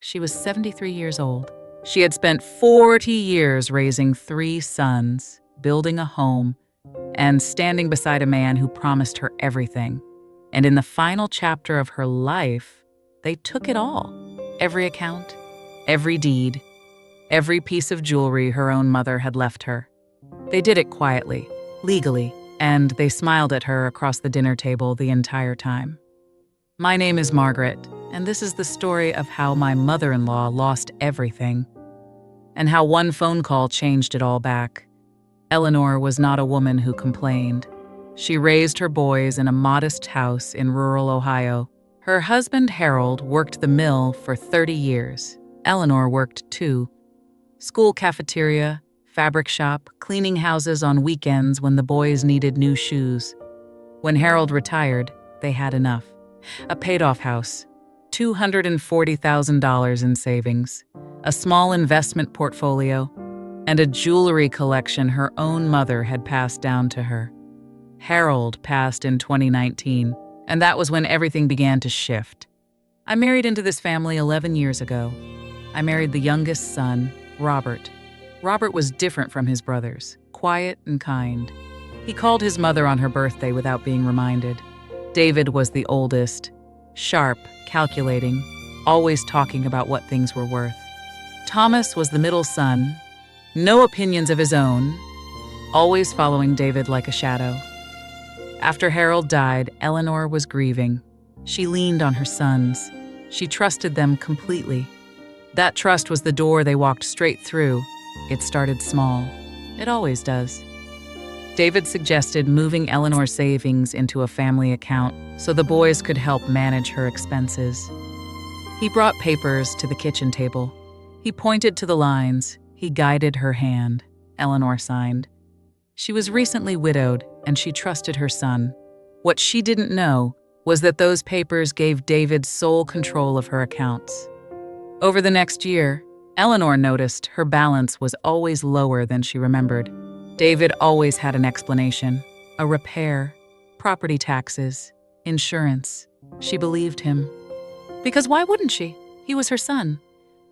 She was 73 years old. She had spent 40 years raising 3 sons, building a home, and standing beside a man who promised her everything. And in the final chapter of her life, they took it all. Every account, every deed, every piece of jewelry her own mother had left her. They did it quietly, legally, and they smiled at her across the dinner table the entire time. My name is Margaret, and this is the story of how my mother-in-law lost everything, and how one phone call changed it all back. Eleanor was not a woman who complained. She raised her boys in a modest house in rural Ohio. Her husband, Harold, worked the mill for 30 years. Eleanor worked too. School cafeteria, fabric shop, cleaning houses on weekends when the boys needed new shoes. When Harold retired, they had enough. A paid-off house, $240,000 in savings, a small investment portfolio, and a jewelry collection her own mother had passed down to her. Harold passed in 2019, and that was when everything began to shift. I married into this family 11 years ago. I married the youngest son, Robert. Robert was different from his brothers, quiet and kind. He called his mother on her birthday without being reminded. David was the oldest, sharp, calculating, always talking about what things were worth. Thomas was the middle son, no opinions of his own, always following David like a shadow. After Harold died, Eleanor was grieving. She leaned on her sons. She trusted them completely. That trust was the door they walked straight through. It started small. It always does. David suggested moving Eleanor's savings into a family account so the boys could help manage her expenses. He brought papers to the kitchen table. He pointed to the lines. He guided her hand. Eleanor signed. She was recently widowed, and she trusted her son. What she didn't know was that those papers gave David sole control of her accounts. Over the next year, Eleanor noticed her balance was always lower than she remembered. David always had an explanation: a repair, property taxes, insurance. She believed him. Because why wouldn't she? He was her son.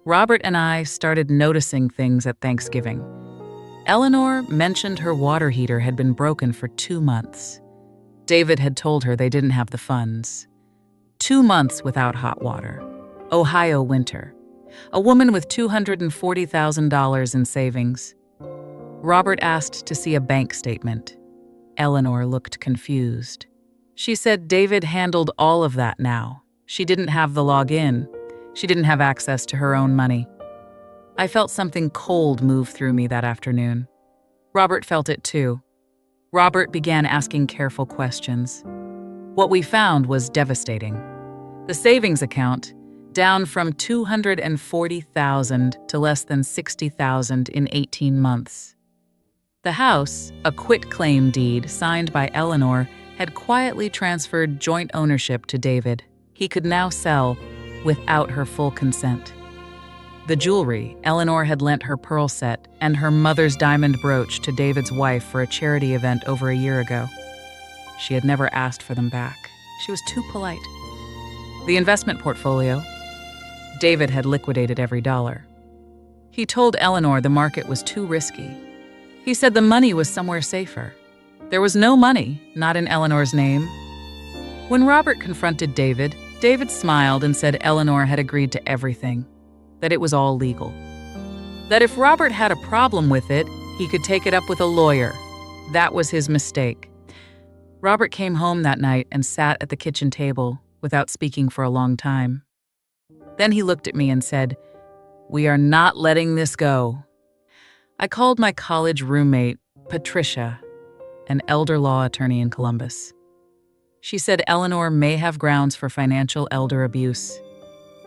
Robert and I started noticing things at Thanksgiving. Eleanor mentioned her water heater had been broken for 2 months. David had told her they didn't have the funds. 2 months without hot water. Ohio winter. A woman with $240,000 in savings. Robert asked to see a bank statement. Eleanor looked confused. She said David handled all of that now. She didn't have the login. She didn't have access to her own money. I felt something cold move through me that afternoon. Robert felt it too. Robert began asking careful questions. What we found was devastating. The savings account, down from $240,000 to less than $60,000 in 18 months. The house, a quitclaim deed signed by Eleanor, had quietly transferred joint ownership to David. He could now sell without her full consent. The jewelry, Eleanor had lent her pearl set and her mother's diamond brooch to David's wife for a charity event over a year ago. She had never asked for them back. She was too polite. The investment portfolio, David had liquidated every dollar. He told Eleanor the market was too risky. He said the money was somewhere safer. There was no money, not in Eleanor's name. When Robert confronted David, David smiled and said Eleanor had agreed to everything, that it was all legal. That if Robert had a problem with it, he could take it up with a lawyer. That was his mistake. Robert came home that night and sat at the kitchen table without speaking for a long time. Then he looked at me and said, "We are not letting this go." I called my college roommate, Patricia, an elder law attorney in Columbus. She said Eleanor may have grounds for financial elder abuse.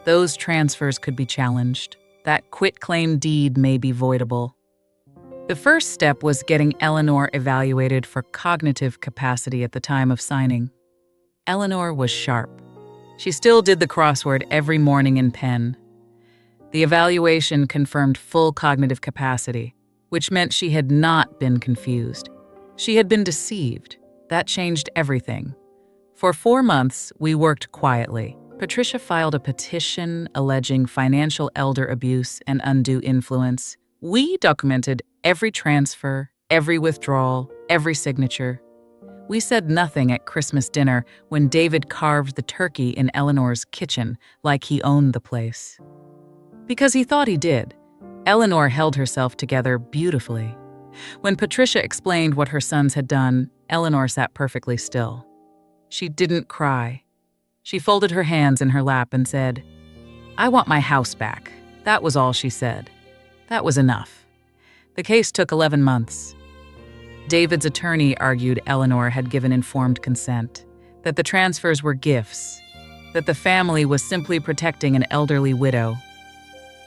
Those transfers could be challenged. That quitclaim deed may be voidable. The first step was getting Eleanor evaluated for cognitive capacity at the time of signing. Eleanor was sharp. She still did the crossword every morning in pen. The evaluation confirmed full cognitive capacity, which meant she had not been confused. She had been deceived. That changed everything. For 4 months, we worked quietly. Patricia filed a petition alleging financial elder abuse and undue influence. We documented every transfer, every withdrawal, every signature. We said nothing at Christmas dinner when David carved the turkey in Eleanor's kitchen like he owned the place. Because he thought he did. Eleanor held herself together beautifully. When Patricia explained what her sons had done, Eleanor sat perfectly still. She didn't cry. She folded her hands in her lap and said, "I want my house back." That was all she said. That was enough. The case took 11 months. David's attorney argued Eleanor had given informed consent, that the transfers were gifts, that the family was simply protecting an elderly widow.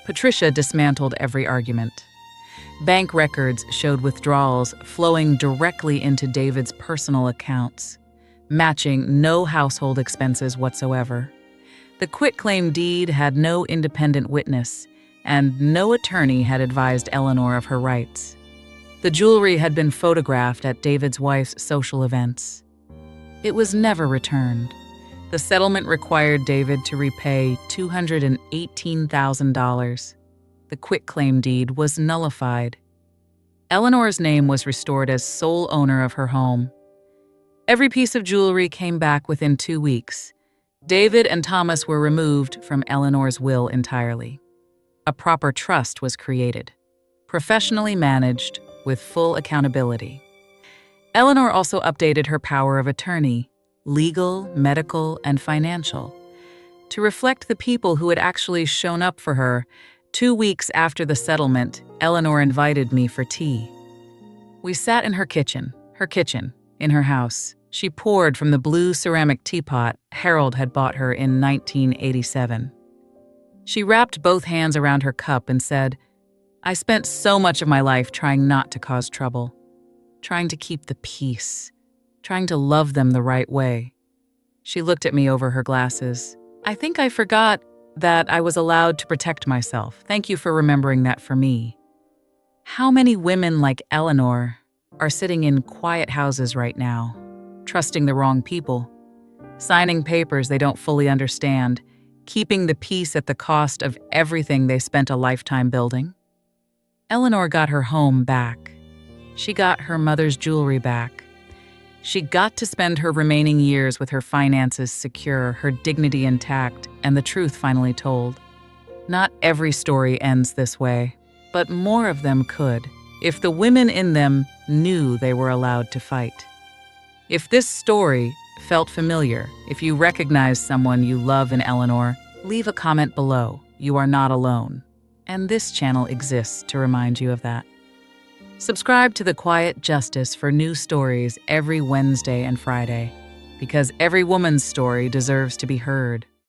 Patricia dismantled every argument. Bank records showed withdrawals flowing directly into David's personal accounts, matching no household expenses whatsoever. The quitclaim deed had no independent witness, and no attorney had advised Eleanor of her rights. The jewelry had been photographed at David's wife's social events. It was never returned. The settlement required David to repay $218,000. The quitclaim deed was nullified. Eleanor's name was restored as sole owner of her home. Every piece of jewelry came back within 2 weeks. David and Thomas were removed from Eleanor's will entirely. A proper trust was created, professionally managed, with full accountability. Eleanor also updated her power of attorney, legal, medical, and financial, to reflect the people who had actually shown up for her. 2 weeks after the settlement, Eleanor invited me for tea. We sat in her kitchen, in her house. She poured from the blue ceramic teapot Harold had bought her in 1987. She wrapped both hands around her cup and said, "I spent so much of my life trying not to cause trouble, trying to keep the peace, trying to love them the right way." She looked at me over her glasses. "I think I forgot that I was allowed to protect myself. Thank you for remembering that for me." How many women like Eleanor are sitting in quiet houses right now, trusting the wrong people, signing papers they don't fully understand, keeping the peace at the cost of everything they spent a lifetime building? Eleanor got her home back. She got her mother's jewelry back. She got to spend her remaining years with her finances secure, her dignity intact, and the truth finally told. Not every story ends this way, but more of them could, if the women in them knew they were allowed to fight. If this story felt familiar, if you recognize someone you love in Eleanor, leave a comment below. You are not alone. And this channel exists to remind you of that. Subscribe to The Quiet Justice for new stories every Wednesday and Friday, because every woman's story deserves to be heard.